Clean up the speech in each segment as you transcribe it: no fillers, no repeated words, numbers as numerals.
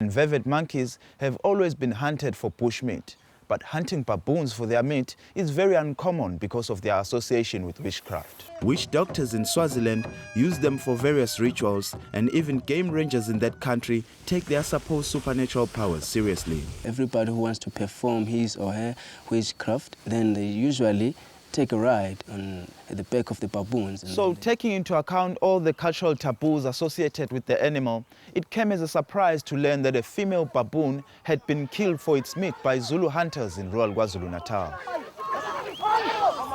and vervet monkeys have always been hunted for bushmeat. But hunting baboons for their meat is very uncommon because of their association with witchcraft. Witch doctors in Swaziland use them for various rituals, and even game rangers in that country take their supposed supernatural powers seriously. Everybody who wants to perform his or her witchcraft, then they usually take a ride on the back of the baboons. So, taking into account all the cultural taboos associated with the animal, it came as a surprise to learn that a female baboon had been killed for its meat by Zulu hunters in rural KwaZulu-Natal.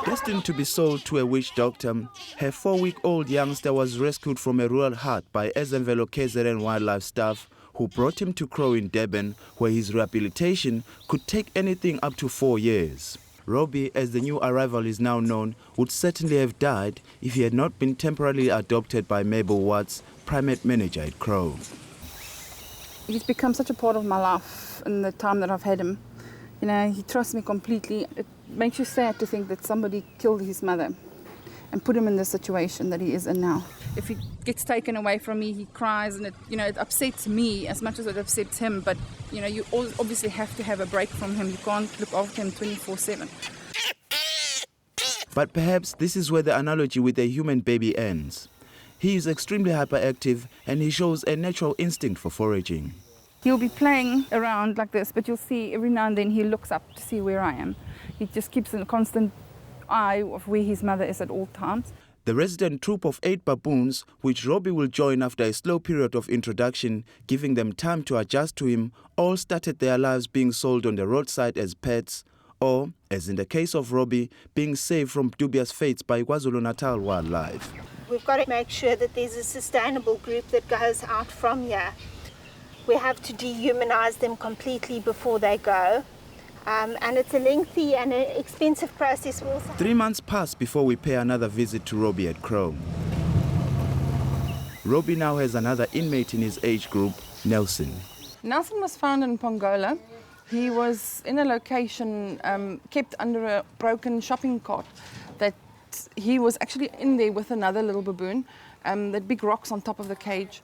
Destined to be sold to a witch doctor, her 4-week-old youngster was rescued from a rural hut by Ezemvelo KwaZulu-Natal Wildlife staff who brought him to Crow in Durban, where his rehabilitation could take anything up to 4 years. Robbie, as the new arrival is now known, would certainly have died if he had not been temporarily adopted by Mabel Watts, primate manager at Crow. He's become such a part of my life in the time that I've had him. You know, he trusts me completely. It makes you sad to think that somebody killed his mother and put him in the situation that he is in now. If he gets taken away from me, he cries, and it upsets me as much as it upsets him. But you obviously have to have a break from him. You can't look after him 24/7. But perhaps this is where the analogy with a human baby ends. He is extremely hyperactive, and he shows a natural instinct for foraging. He'll be playing around like this, but you'll see every now and then he looks up to see where I am. He just keeps a constant eye of where his mother is at all times. The resident troop of 8 baboons, which Robbie will join after a slow period of introduction, giving them time to adjust to him, all started their lives being sold on the roadside as pets, or, as in the case of Robbie, being saved from dubious fates by KwaZulu-Natal Wildlife. We've got to make sure that there's a sustainable group that goes out from here. We have to dehumanize them completely before they go. And it's a lengthy and an expensive process. 3 months pass before we pay another visit to Robbie at Crow. Robbie now has another inmate in his age group, Nelson. Nelson was found in Pongola. He was in a location kept under a broken shopping cart. That he was actually in there with another little baboon. That big rocks on top of the cage.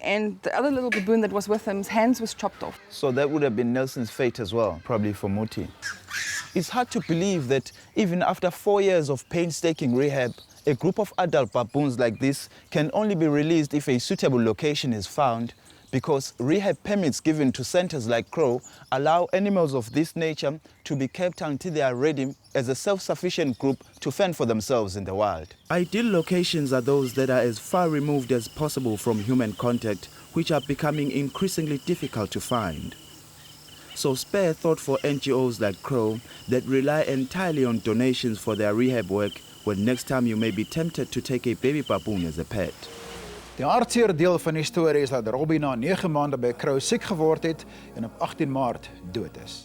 And the other little baboon that was with him, his hands was chopped off. So that would have been Nelson's fate as well, probably for Muti. It's hard to believe that even after 4 years of painstaking rehab, a group of adult baboons like this can only be released if a suitable location is found, because rehab permits given to centers like Crow allow animals of this nature to be kept until they are ready as a self-sufficient group to fend for themselves in the wild. Ideal locations are those that are as far removed as possible from human contact, which are becoming increasingly difficult to find. So spare thought for NGOs like Crow that rely entirely on donations for their rehab work when next time you may be tempted to take a baby baboon as a pet. Die hartseer deel van die storie is dat Robbie na 9 maande by Crow siek geword het en op 18 Maart dood is.